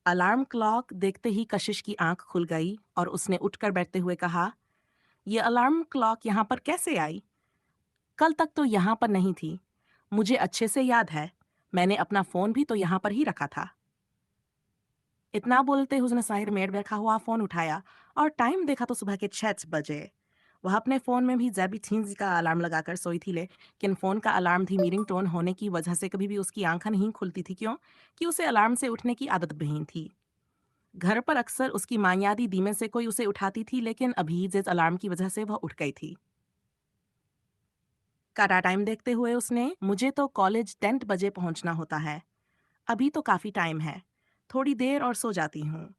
Alarm clock देखते ही कशिश की आंख खुल गई और उसने उठकर बैठते हुए कहा, "ये अलार्म क्लॉक यहाँ पर कैसे आई? कल तक तो यहाँ पर नहीं थी। मुझे अच्छे से याद है, मैंने अपना फोन भी तो यहाँ पर ही रखा था।" इतना बोलते ही उसने साइड में रखा हुआ फोन उठाया और टाइम देखा तो सुबह के 6 बजे। वह अपने फोन में भी जैबी थीन्स का अलार्म लगाकर सोई थी, लेकिन फोन का अलार्म धीमी रिंगटोन होने की वजह से कभी भी उसकी आंखें नहीं खुलती थी। क्यों? कि उसे अलार्म से उठने की आदत नहीं थी। घर पर अक्सर उसकी मायादी धीमे से कोई उसे उठाती थी, लेकिन अभी जिस अलार्म की वजह से वह उठ गई थी। काटा टाइम देखते हुए उसने, "मुझे तो कॉलेज 10 बजे पहुंचना होता है। अभी तो काफी टाइम है। थोड़ी देर और सो जाती हूँ।"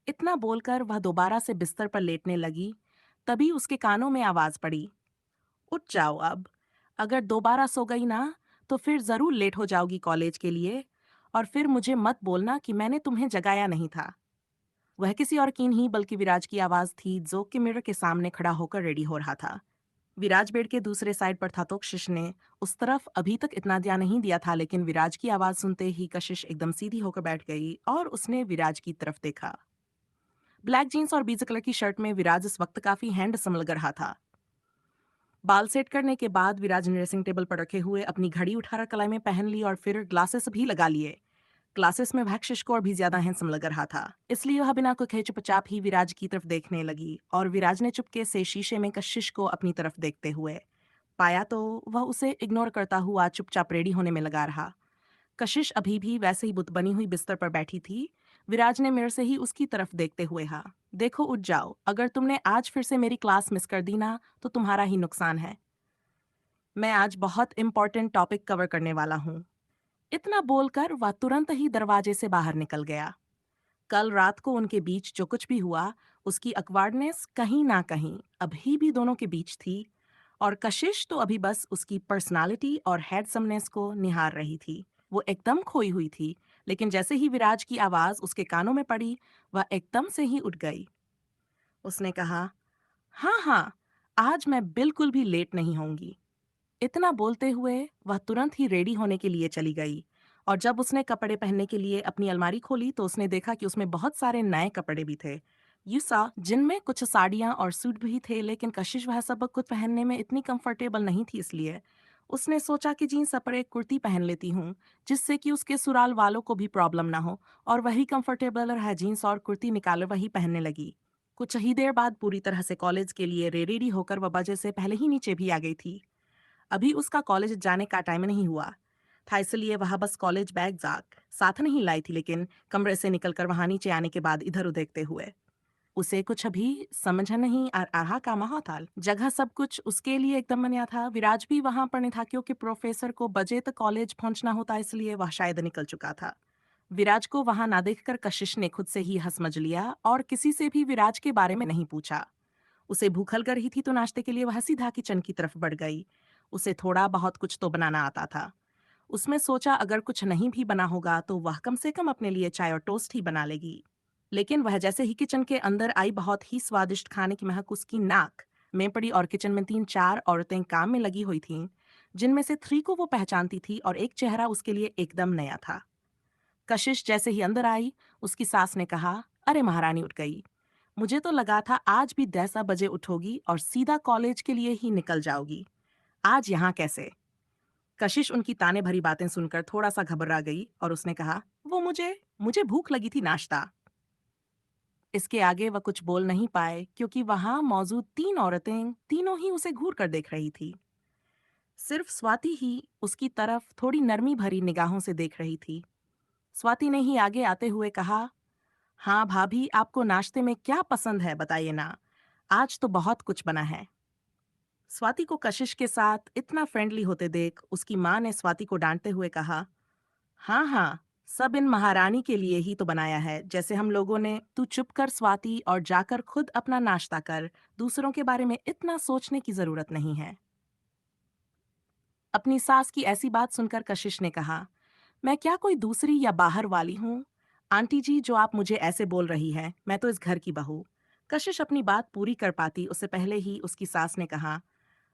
इतना बोलकर वह दोबारा से बिस्तर पर लेटने लगी। तभी उसके कानों में आवाज पड़ी, "उठ जाओ अब। अगर दोबारा सो गई ना, तो फिर जरूर लेट हो जाओगी कॉलेज के लिए। और फिर मुझे मत बोलना कि मैंने तुम्हें जगाया नहीं था।" वह किसी और की नहीं बल्कि विराज की आवाज थी, जो कि मिरर के सामने खड़ा होकर रेडी हो रहा था। विराज बेड के दूसरे साइड पर था तो कशिश ने उस तरफ अभी तक इतना ध्यान नहीं दिया था, लेकिन विराज की आवाज सुनते ही कशिश एकदम सीधी होकर बैठ गई और उसने विराज की तरफ देखा। ब्लैक जीन्स और बीज कलर की शर्ट में विराज इस वक्त काफी हैंडसम लग रहा था। बाल सेट करने के बाद विराज ने ड्रेसिंग टेबल पर रखे हुए अपनी घड़ी उठाकर कलाई में पहन ली और फिर ग्लासेस भी लगा लिए। क्लासेस में वह कशिश को और भी ज्यादा हैंडसम लग रहा था, इसलिए वह बिना कोई कहे चुपचाप ही विराज की तरफ देखने लगी और विराज ने चुपके से शीशे में कशिश को अपनी तरफ देखते हुए पाया तो वह उसे इग्नोर करता हुआ चुपचाप रेडी होने में लगा रहा। कशिश अभी भी वैसे ही बुत बनी हुई बिस्तर पर बैठी थी। विराज ने मिरर से ही उसकी तरफ देखते हुए कहा, "देखो उठ जाओ, अगर तुमने आज फिर से मेरी क्लास मिस कर दी ना, तो तुम्हारा ही नुकसान है। मैं आज बहुत इंपॉर्टेंट टॉपिक कवर करने वाला हूँ।" इतना बोलकर वह तुरंत ही दरवाजे से बाहर निकल गया। कल रात को उनके बीच जो कुछ भी हुआ, उसकी अकवर्डनेस कहीं ना कहीं अभी भी दोनों के बीच थी, और कशिश तो अभी बस उसकी पर्सनालिटी और हैंडसमनेस को निहार रही थी। वो एकदम खोई हुई थी, लेकिन जैसे ही विराज की आवाज उसके कानों में पड़ी, वह एकदम से ही उठ गई। उसने कहा, "हाँ हाँ, आज मैं बिल्कुल भी लेट नहीं होंगी।" इतना बोलते हुए वह तुरंत ही रेडी होने के लिए चली गई, और जब उसने कपड़े पहनने के लिए अपनी अलमारी खोली तो उसने देखा कि उसमें बहुत सारे नए कपड़े भी थे। यूसा जिनमें कुछ साड़ियाँ और सूट भी थे, लेकिन कशिश वह सब कुछ पहनने में इतनी कंफर्टेबल नहीं थी, इसलिए उसने सोचा कि जीन्स पर एक कुर्ती पहन लेती हूँ, जिससे कि उसके सुराल वालों को भी प्रॉब्लम ना हो। और वही कंफर्टेबल रहा, जीन्स और कुर्ती निकाले वही पहनने लगी। कुछ ही देर बाद पूरी तरह से कॉलेज के लिए रेडी होकर वह बजे से पहले ही नीचे भी आ गई थी। अभी उसका कॉलेज जाने का टाइम नहीं हुआ था, इसलिए वह बस कॉलेज बैग जाक साथ नहीं लाई थी, लेकिन कमरे से निकलकर वहां नीचे आने के बाद इधर उधर देखते हुए उसे कुछ अभी समझ नहीं आ रहा का महा था। जगह सब कुछ उसके लिए एकदम बनया था। विराज भी वहां पर नहीं था, क्योंकि प्रोफेसर को बजे तक कॉलेज पहुंचना होता, इसलिए वह शायद निकल चुका था। विराज को वहां ना देखकर कशिश ने खुद से ही हंस मज लिया और किसी से भी विराज के बारे में नहीं पूछा। उसे भूख लग रही थी तो नाश्ते के लिए वह सीधा किचन की तरफ बढ़ गई। उसे थोड़ा बहुत कुछ तो बनाना आता था। उसमें सोचा अगर कुछ नहीं भी बना होगा तो वह कम से कम अपने लिए चाय और टोस्ट ही बना लेगी। लेकिन वह जैसे ही किचन के अंदर आई, बहुत ही स्वादिष्ट खाने की महक उसकी नाक में पड़ी और किचन में 3-4 औरतें काम में लगी हुई थीं, जिनमें से 3 को वो पहचानती थी और एक चेहरा उसके लिए एकदम नया था। कशिश जैसे ही अंदर आई, उसकी सास ने कहा, "अरे महारानी उठ गई। मुझे तो लगा था आज भी 10 बजे उठोगी और सीधा कॉलेज के लिए ही निकल जाओगी। आज यहाँ कैसे?" कशिश उनकी ताने भरी बातें सुनकर थोड़ा सा घबरा गई और उसने कहा, "वो मुझे मुझे भूख लगी थी, नाश्ता।" इसके आगे वह कुछ बोल नहीं पाए, क्योंकि वहां मौजूद 3 औरतें तीनों ही उसे घूर कर देख रही थी। सिर्फ स्वाति ही उसकी तरफ थोड़ी नरमी भरी निगाहों से देख रही थी। स्वाति ने ही आगे आते हुए कहा, "हाँ भाभी, आपको नाश्ते में क्या पसंद है बताइए ना, आज तो बहुत कुछ बना है।" स्वाति को कशिश के साथ इतना फ्रेंडली होते देख उसकी माँ ने स्वाति को डांटते हुए कहा, "हाँ हाँ, सब इन महारानी के लिए ही तो बनाया है, जैसे हम लोगों ने। तू चुप कर स्वाति और जाकर खुद अपना नाश्ता कर, दूसरों के बारे में इतना सोचने की जरूरत नहीं है।" अपनी सास की ऐसी बात सुनकर कशिश ने कहा, "मैं क्या कोई दूसरी या बाहर वाली हूँ? आंटी जी, जो आप मुझे ऐसे बोल रही हैं, मैं तो इस घर की बहू।" कशिश अपनी बात पूरी कर पाती उससे पहले ही उसकी सास ने कहा,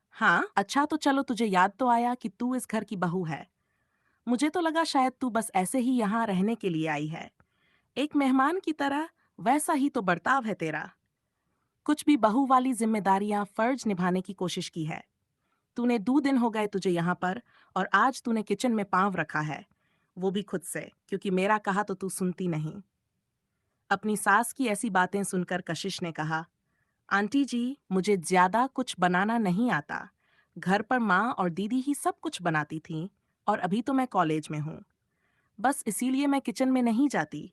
"हाँ, अच्छा तो चलो, तुझे याद तो आया कि तू इस घर की बहू है। मुझे तो लगा शायद तू बस ऐसे ही यहाँ रहने के लिए आई है। एक मेहमान की तरह वैसा ही तो बर्ताव है तेरा। कुछ भी बहू वाली जिम्मेदारियां फर्ज निभाने की कोशिश की है। तूने 2 दिन हो गए तुझे यहाँ पर, और आज तूने किचन में पांव रखा है, वो भी खुद से, क्योंकि मेरा कहा तो तू सुनती नहीं। अपनी सास की ऐसी बातें सुनकर कशिश ने कहा, आंटी जी, मुझे ज्यादा कुछ बनाना नहीं आता। घर पर माँ और दीदी ही सब कुछ बनाती थीं, और अभी तो मैं कॉलेज में हूँ। बस इसीलिए मैं किचन में नहीं जाती।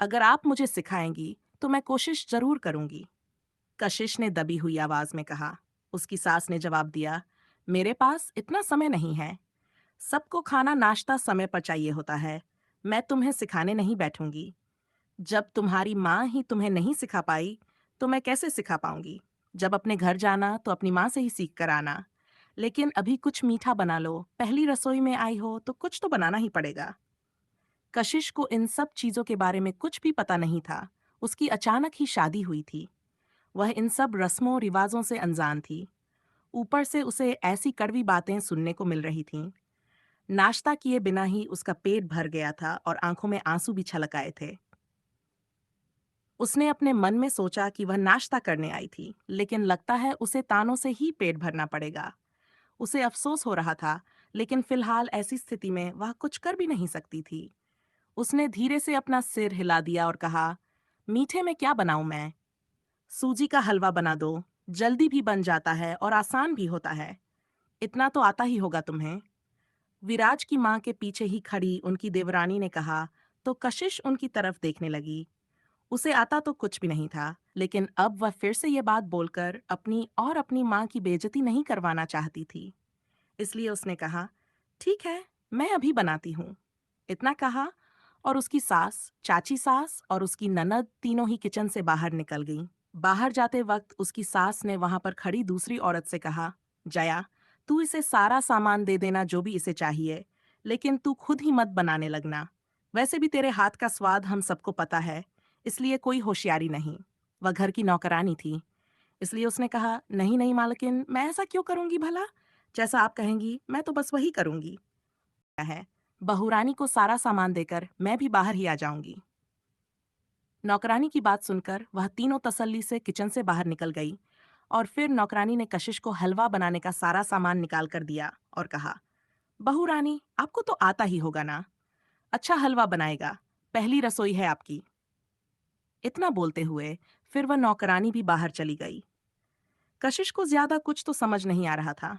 अगर आप मुझे सिखाएंगी तो मैं कोशिश जरूर करूंगी। कशिश ने दबी हुई आवाज में कहा। उसकी सास ने जवाब दिया, मेरे पास इतना समय नहीं है। सबको खाना नाश्ता समय पर चाहिए होता है। मैं तुम्हें सिखाने नहीं बैठूंगी। जब तुम्हारी माँ ही तुम्हें नहीं सिखा पाई, तो मैं कैसे सिखा पाऊंगी। जब अपने घर जाना तो अपनी माँ से ही सीख कर आना। लेकिन अभी कुछ मीठा बना लो, पहली रसोई में आई हो तो कुछ तो बनाना ही पड़ेगा। कशिश को इन सब चीजों के बारे में कुछ भी पता नहीं था। उसकी अचानक ही शादी हुई थी। वह इन सब रस्मों रिवाजों से अनजान थी। ऊपर से उसे ऐसी कड़वी बातें सुनने को मिल रही थीं। नाश्ता किए बिना ही उसका पेट भर गया था और आंखों में आंसू भी छलक आए थे। उसने अपने मन में सोचा कि वह नाश्ता करने आई थी, लेकिन लगता है उसे तानों से ही पेट भरना पड़ेगा। उसे अफसोस हो रहा था, लेकिन फिलहाल ऐसी स्थिति में वह कुछ कर भी नहीं सकती थी। उसने धीरे से अपना सिर हिला दिया और कहा, मीठे में क्या बनाऊं मैं? सूजी का हलवा बना दो। जल्दी भी बन जाता है और आसान भी होता है। इतना तो आता ही होगा तुम्हें। विराज की माँ के पीछे ही खड़ी उनकी देवरानी ने कहा, तो कशिश उनकी तरफ देखने लगी। उसे आता तो कुछ भी नहीं था, लेकिन अब वह फिर से ये बात बोलकर अपनी और अपनी माँ की बेइज्जती नहीं करवाना चाहती थी। इसलिए उसने कहा, ठीक है, मैं अभी बनाती हूँ। इतना कहा, और उसकी सास, चाची सास और उसकी ननद तीनों ही किचन से बाहर निकल गईं। बाहर जाते वक्त उसकी सास ने वहां पर खड़ी दूसरी औरत से कहा, जया, तू इसे सारा सामान दे देना जो भी इसे चाहिए, लेकिन तू खुद ही मत बनाने लगना। वैसे भी तेरे हाथ का स्वाद हम सबको पता है, इसलिए कोई होशियारी नहीं। वह घर की नौकरानी थी, इसलिए उसने कहा, नहीं नहीं मालकिन, मैं ऐसा क्यों करूंगी भला? जैसा आप कहेंगी मैं तो बस वही करूंगी। है, बहुरानी को सारा सामान देकर मैं भी बाहर ही आ जाऊंगी। नौकरानी की बात सुनकर वह तीनों तसल्ली से किचन से बाहर निकल गई, और फिर नौकरानी ने कशिश को हलवा बनाने का सारा सामान निकाल कर दिया और कहा, बहू रानी, आपको तो आता ही होगा ना। अच्छा हलवा बनाएगा, पहली रसोई है आपकी। इतना बोलते हुए फिर वह नौकरानी भी बाहर चली गई। कशिश को ज्यादा कुछ तो समझ नहीं आ रहा था।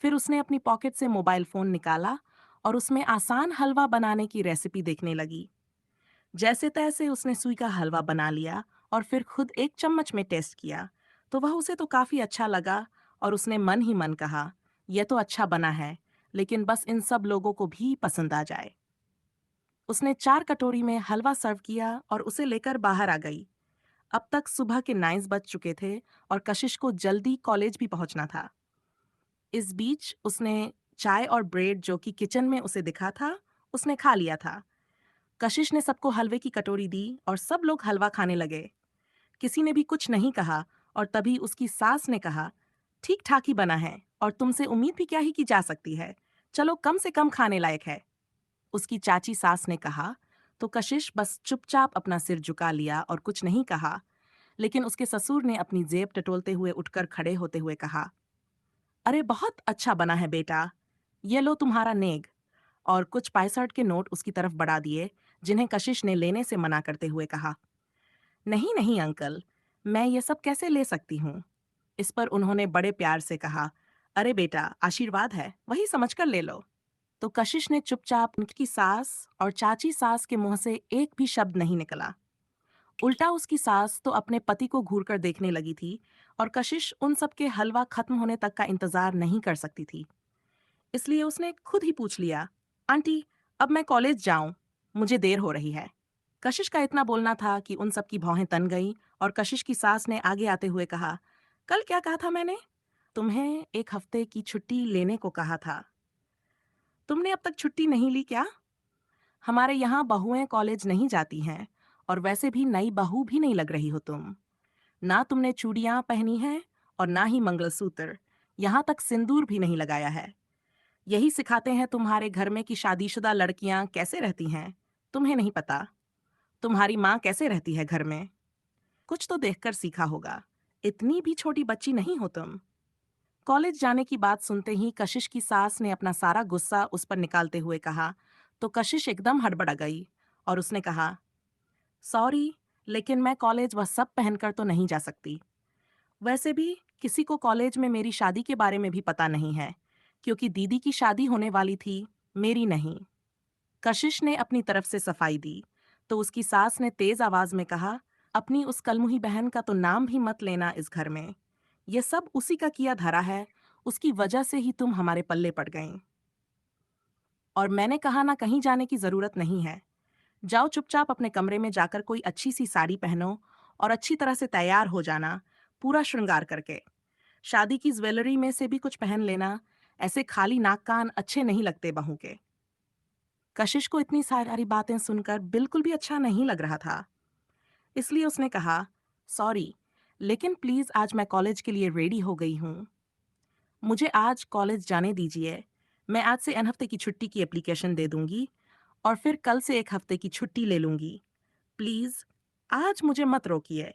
फिर उसने अपनी पॉकेट से मोबाइल फोन निकाला और उसमें आसान हलवा बनाने की रेसिपी देखने लगी। जैसे तैसे उसने सुई का हलवा बना लिया और फिर खुद एक चम्मच में टेस्ट किया, तो वह उसे तो काफी अच्छा लगा, और उसने मन ही मन कहा, यह तो अच्छा बना है, लेकिन बस इन सब लोगों को भी पसंद आ जाए। उसने 4 कटोरी में हलवा सर्व किया और उसे लेकर बाहर आ गई। अब तक सुबह के 9 बज चुके थे और कशिश को जल्दी कॉलेज भी पहुंचना था। इस बीच उसने चाय और ब्रेड जो कि किचन में उसे दिखा था, उसने खा लिया था। कशिश ने सबको हलवे की कटोरी दी और सब लोग हलवा खाने लगे। किसी ने भी कुछ नहीं कहा, और तभी उसकी सास ने कहा, ठीक ठाक ही बना है और तुमसे उम्मीद भी क्या ही की जा सकती है। चलो कम से कम खाने लायक है। उसकी चाची सास ने कहा, तो कशिश बस चुपचाप अपना सिर झुका लिया और कुछ नहीं कहा। लेकिन उसके ससुर ने अपनी जेब टटोलते हुए उठकर खड़े होते हुए कहा, अरे बहुत अच्छा बना है बेटा, ये लो तुम्हारा नेग। और कुछ 65 के नोट उसकी तरफ बढ़ा दिए, जिन्हें कशिश ने लेने से मना करते हुए कहा, नहीं नहीं अंकल, मैं ये सब कैसे ले सकती हूँ। इस पर उन्होंने बड़े प्यार से कहा, अरे बेटा, आशीर्वाद है, वही समझकर ले लो। तो कशिश ने चुपचाप, उनकी सास और चाची सास के मुंह से एक भी शब्द नहीं निकला। उल्टा उसकी सास तो अपने पति को घूर कर देखने लगी थी, और कशिश उन सब के हलवा खत्म होने तक का इंतजार नहीं कर सकती थी। इसलिए उसने खुद ही पूछ लिया, आंटी, अब मैं कॉलेज जाऊं, मुझे देर हो रही है। कशिश का इतना बोलना था कि उन सब की भौहें तन गईं, और कशिश की सास ने आगे आते हुए कहा, कल क्या कहा था मैंने? तुम्हें 1 हफ्ते की छुट्टी लेने को कहा था। तुमने अब तक छुट्टी नहीं ली क्या? हमारे यहाँ बहुएं कॉलेज नहीं जाती हैं, और वैसे भी नई बहू भी नहीं लग रही हो तुम। ना तुमने चूड़ियां पहनी हैं और ना ही मंगलसूत्र, यहाँ तक सिंदूर भी नहीं लगाया है। यही सिखाते हैं तुम्हारे घर में कि शादीशुदा लड़कियां कैसे रहती हैं, तुम्हें नहीं पता। तुम्हारी माँ कैसे रहती है घर में? कुछ तो देखकर सीखा होगा। इतनी भी छोटी बच्ची नहीं हो तुम। कॉलेज जाने की बात सुनते ही कशिश की सास ने अपना सारा गुस्सा उस पर निकालते हुए कहा, तो कशिश एकदम हड़बड़ा गई और उसने कहा, सॉरी, लेकिन मैं कॉलेज वह सब पहनकर तो नहीं जा सकती। वैसे भी किसी को कॉलेज में मेरी शादी के बारे में भी पता नहीं है, क्योंकि दीदी की शादी होने वाली थी, मेरी नहीं। कशिश ने अपनी तरफ से सफाई दी, तो उसकी सास ने तेज आवाज में कहा, अपनी उस कलमुही बहन का तो नाम भी मत लेना इस घर में। ये सब उसी का किया धरा है, उसकी वजह से ही तुम हमारे पल्ले पड़ गईं। और मैंने कहा ना, कहीं जाने की जरूरत नहीं है। जाओ चुपचाप अपने कमरे में जाकर कोई अच्छी सी साड़ी पहनो और अच्छी तरह से तैयार हो जाना, पूरा श्रृंगार करके। शादी की ज्वेलरी में से भी कुछ पहन लेना, ऐसे खाली नाक कान अच्छे नहीं लगते बहू के। कशिश को इतनी सारी बातें सुनकर बिल्कुल भी अच्छा नहीं लग रहा था, इसलिए उसने कहा, सॉरी, लेकिन प्लीज आज मैं कॉलेज के लिए रेडी हो गई हूँ। मुझे आज कॉलेज जाने दीजिए। मैं आज से एन हफ्ते की छुट्टी की एप्लीकेशन दे दूंगी और फिर कल से 1 हफ्ते की छुट्टी ले लूंगी। प्लीज आज मुझे मत रोकिए।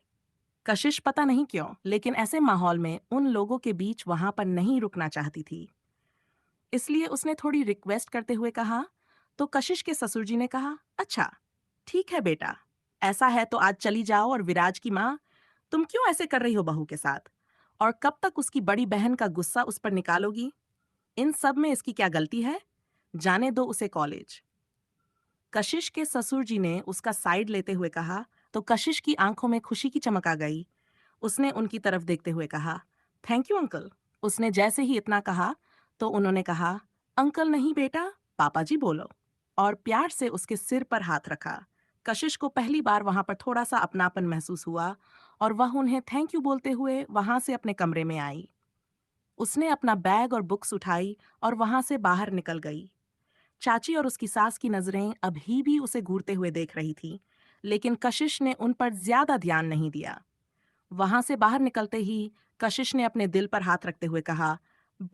कशिश पता नहीं क्यों, लेकिन ऐसे माहौल में उन लोगों के बीच वहां पर नहीं रुकना चाहती थी, इसलिए उसने थोड़ी रिक्वेस्ट करते हुए कहा। तो कशिश के ससुर जी ने कहा, अच्छा ठीक है बेटा, ऐसा है तो आज चली जाओ। और विराज की माँ, तुम क्यों ऐसे कर रही हो बहू के साथ? और कब तक उसकी बड़ी बहन का गुस्सा उस पर निकालोगी? इन सब में इसकी क्या गलती है? जाने दो उसे कॉलेज। कशिश के ससुर जी ने उसका साइड लेते हुए कहा, तो कशिश की आंखों में खुशी की चमक आ गई। उसने उनकी तरफ देखते हुए कहा, थैंक यू अंकल। उसने जैसे ही इतना कहा, तो उन्होंने कहा, अंकल नहीं बेटा, पापा जी बोलो। और प्यार से उसके सिर पर हाथ रखा। कशिश को पहली बार वहां पर थोड़ा सा अपनापन महसूस हुआ और वह उन्हें थैंक यू बोलते हुए वहां से अपने कमरे में आई। उसने अपना बैग और बुक्स उठाई और वहां से बाहर निकल गई। चाची और उसकी सास की नजरें अभी भी उसे घूरते हुए देख रही थी, लेकिन कशिश ने उन पर ज्यादा ध्यान नहीं दिया। वहां से बाहर निकलते ही कशिश ने अपने दिल पर हाथ रखते हुए कहा,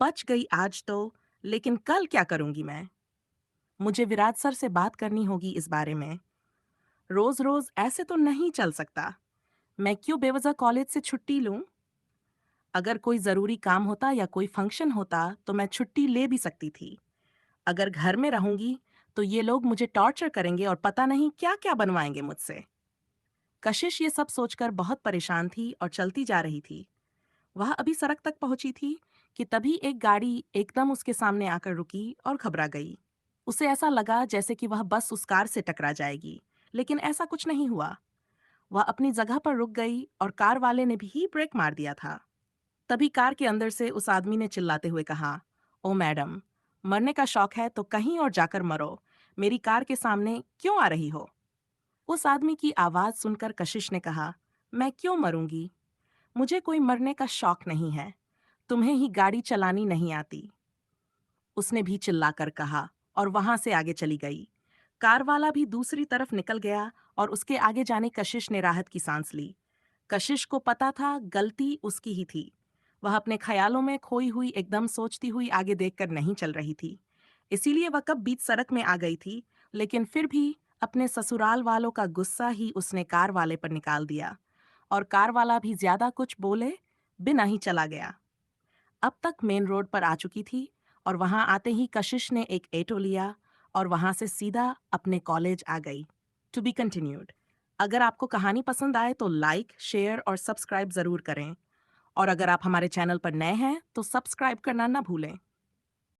बच गई आज तो, लेकिन कल क्या करूंगी मैं? मुझे विराज सर से बात करनी होगी इस बारे में। रोज रोज ऐसे तो नहीं चल सकता। मैं क्यों बेवजह कॉलेज से छुट्टी लूं? अगर कोई जरूरी काम होता या कोई फंक्शन होता तो मैं छुट्टी ले भी सकती थी। अगर घर में रहूंगी तो ये लोग मुझे टॉर्चर करेंगे और पता नहीं क्या क्या बनवाएंगे मुझसे। कशिश ये सब सोचकर बहुत परेशान थी और चलती जा रही थी। वह अभी सड़क तक पहुंची थी कि तभी एक गाड़ी एकदम उसके सामने आकर रुकी और घबरा गई। उसे ऐसा लगा जैसे कि वह बस उस कार से टकरा जाएगी, लेकिन ऐसा कुछ नहीं हुआ। वह अपनी जगह पर रुक गई और कार वाले ने भी ब्रेक मार दिया था। तभी कार के अंदर से उस आदमी ने चिल्लाते हुए कहा, ओ मैडम, मरने का शौक है तो कहीं और जाकर मरो, मेरी कार के सामने क्यों आ रही हो? उस आदमी की आवाज सुनकर कशिश ने कहा, मैं क्यों मरूंगी? मुझे कोई मरने का शौक नहीं है। तुम्हें ही गाड़ी चलानी नहीं आती, उसने भी चिल्लाकर कहा और वहां से आगे चली गई। कार वाला भी दूसरी तरफ निकल गया और उसके आगे जाने कशिश ने राहत की सांस ली। कशिश को पता था गलती उसकी ही थी। वह अपने ख्यालों में खोई हुई एकदम सोचती हुई आगे देखकर नहीं चल रही थी, इसीलिए वह कब बीच सड़क में आ गई थी। लेकिन फिर भी अपने ससुराल वालों का गुस्सा ही उसने कार वाले पर निकाल दिया और कार वाला भी ज्यादा कुछ बोले बिना ही चला गया। अब तक मेन रोड पर आ चुकी थी और वहां आते ही कशिश ने एक ऑटो लिया और वहां से सीधा अपने कॉलेज आ गई। To be continued. अगर आपको कहानी पसंद आए तो लाइक, शेयर और सब्सक्राइब जरूर करें। और अगर आप हमारे चैनल पर नए हैं तो सब्सक्राइब करना ना भूलें।